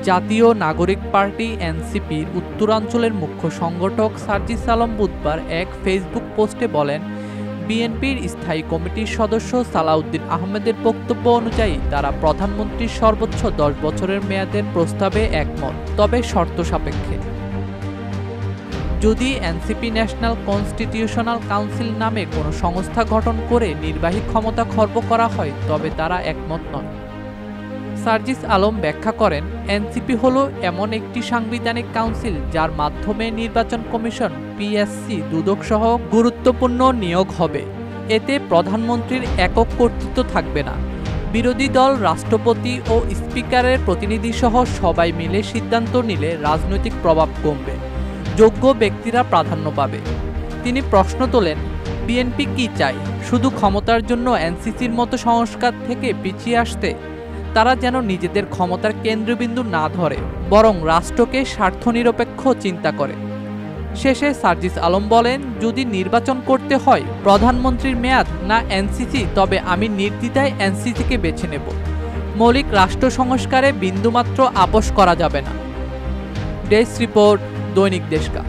জাতীয় নাগরিক পার্টি এনসিপির উত্তরাঞ্চলের মুখ্য সংগঠক সার্জিস আলম বুধবার এক ফেসবুক পোস্টে বলেন, বিএনপির স্থায়ী কমিটির সদস্য সালাউদ্দিন আহমেদের বক্তব্য অনুযায়ী তারা প্রধানমন্ত্রীর সর্বোচ্চ 10 বছরের মেয়াদের প্রস্তাবে একমত, তবে শর্ত সাপেক্ষে। যদি এনসিপি ন্যাশনাল কনস্টিটিউশনাল কাউন্সিল নামে কোনো সংস্থা গঠন করে নির্বাহী ক্ষমতা খর্ব করা হয় তবে তারা একমত নন। সার্জিস আলম ব্যাখ্যা করেন, এনসিপি হলো এমন একটি সাংবিধানিক কাউন্সিল যার মাধ্যমে নির্বাচন কমিশন, পিএসসি, দুদক সহ গুরুত্বপূর্ণ নিয়োগ হবে। এতে প্রধানমন্ত্রীর একক কর্তৃত্ব থাকবে না। বিরোধী দল, রাষ্ট্রপতি ও স্পিকারের প্রতিনিধি সহ সবাই মিলে সিদ্ধান্ত নিলে রাজনৈতিক প্রভাব কমবে, যোগ্য ব্যক্তিরা প্রাধান্য পাবে। তিনি প্রশ্ন তোলেন, বিএনপি কি চায়? শুধু ক্ষমতার জন্য এনসিসির মতো সংস্কার থেকে পিছিয়ে আসতে? তারা যেন নিজেদের ক্ষমতার কেন্দ্রবিন্দু না ধরে, বরং রাষ্ট্রকে স্বার্থনিরপেক্ষ চিন্তা করে। শেষে সার্জিস আলম বলেন, যদি নির্বাচন করতে হয় প্রধানমন্ত্রীর মেয়াদ না এনসিসি, তবে আমি নির্দ্বিধায় এনসিসিকে বেছে নেব। মৌলিক রাষ্ট্র সংস্কারে বিন্দুমাত্র আপোষ করা যাবে না। ডেস্ক রিপোর্ট, দৈনিক দেশকা।